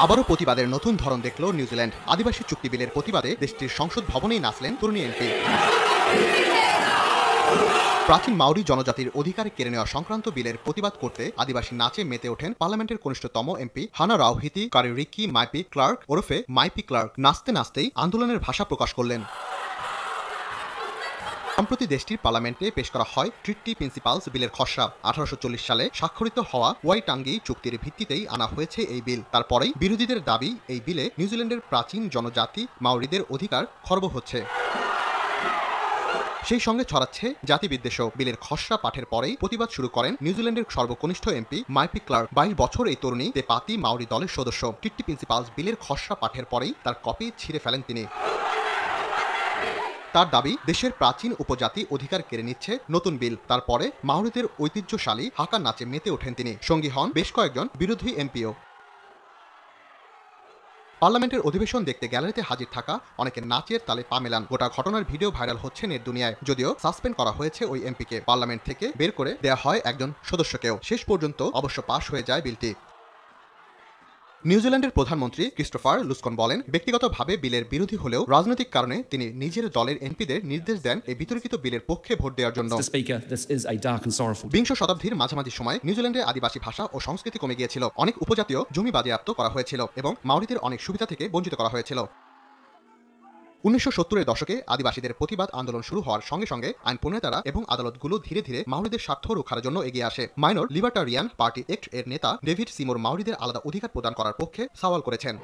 আবারও প্রতিবাদের নতুন ধরন দেখল নিউজিল্যান্ড। আদিবাসী চুক্তি বিলের প্রতিবাদে দেশটির সংসদ ভবনেই নাচলেন তরুণী এমপি। প্রাচীন মাউরি জনজাতির অধিকার কেড়ে নেওয়া সংক্রান্ত বিলের প্রতিবাদ করতে আদিবাসী নাচে মেতে ওঠেন পার্লামেন্টের কনিষ্ঠতম এমপি হানা রাওহিতি কারিরিকি মাইপি ক্লার্ক ওরফে মাইপি ক্লার্ক। নাচতে নাচতেই আন্দোলনের ভাষা প্রকাশ করলেন। সম্প্রতি দেশটির পার্লামেন্টে পেশ করা হয় ট্রিটি প্রিন্সিপালস বিলের খসড়া। 1840 সালে স্বাক্ষরিত হওয়া ওয়াইটাঙ্গি চুক্তির ভিত্তিতেই আনা হয়েছে এই বিল। তারপরেই বিরোধীদের দাবি, এই বিলে নিউজিল্যান্ডের প্রাচীন জনজাতি মাউরিদের অধিকার খর্ব হচ্ছে। সেই সঙ্গে ছড়াচ্ছে জাতিবিদ্বেষও। বিলের খসড়া পাঠের পরেই প্রতিবাদ শুরু করেন নিউজিল্যান্ডের সর্বকনিষ্ঠ এমপি মাইপি ক্লার্ক। 22 বছর এই তরুণী তে পাতি মাউরি দলের সদস্য। ট্রিটি প্রিন্সিপালস বিলের খসড়া পাঠের পরেই তার কপি ছিঁড়ে ফেলেন তিনি। তার দাবি, দেশের প্রাচীন উপজাতি অধিকার কেড়ে নিচ্ছে নতুন বিল। তারপরে মাউরিদের ঐতিহ্যশালী হাকা নাচে মেতে ওঠেন তিনি। সঙ্গী হন বেশ কয়েকজন বিরোধী এমপিও। পার্লামেন্টের অধিবেশন দেখতে গ্যালারিতে হাজির থাকা অনেকে নাচের তালে পা মেলান। গোটা ঘটনার ভিডিও ভাইরাল হচ্ছে নেট দুনিয়ায়। যদিও সাসপেন্ড করা হয়েছে ওই এমপিকে, পার্লামেন্ট থেকে বের করে দেয়া হয় একজন সদস্যকেও। শেষ পর্যন্ত অবশ্য পাশ হয়ে যায় বিলটি। নিউজিল্যান্ডের প্রধানমন্ত্রী ক্রিস্টোফার লুসকন বলেন, ব্যক্তিগতভাবে বিলের বিরোধী হলেও রাজনৈতিক কারণে তিনি নিজের দলের এমপিদের নির্দেশ দেন এই বিতর্কিত বিলের পক্ষে ভোট দেওয়ার জন্য। বিংশ শতাব্দীর মাঝামাঝি সময় নিউজিল্যান্ডে আদিবাসী ভাষা ও সংস্কৃতি কমে গিয়েছিল। অনেক উপজাতীয় জমি বাজেয়াপ্ত করা হয়েছিল এবং মাউরিদের অনেক সুবিধা থেকে বঞ্চিত করা হয়েছিল। 1970-এর দশকে আদিবাসীদের প্রতিবাদ আন্দোলন শুরু হওয়ার সঙ্গে সঙ্গে আইন প্রণেতারা এবং আদালতগুলো ধীরে ধীরে মাউরিদের স্বার্থ রক্ষার জন্য এগিয়ে আসে। মাইনর লিবার্টারিয়ান পার্টি অ্যাক্ট এর নেতা ডেভিড সিমোর মাউরিদের আলাদা অধিকার প্রদান করার পক্ষে সওয়াল করেছেন।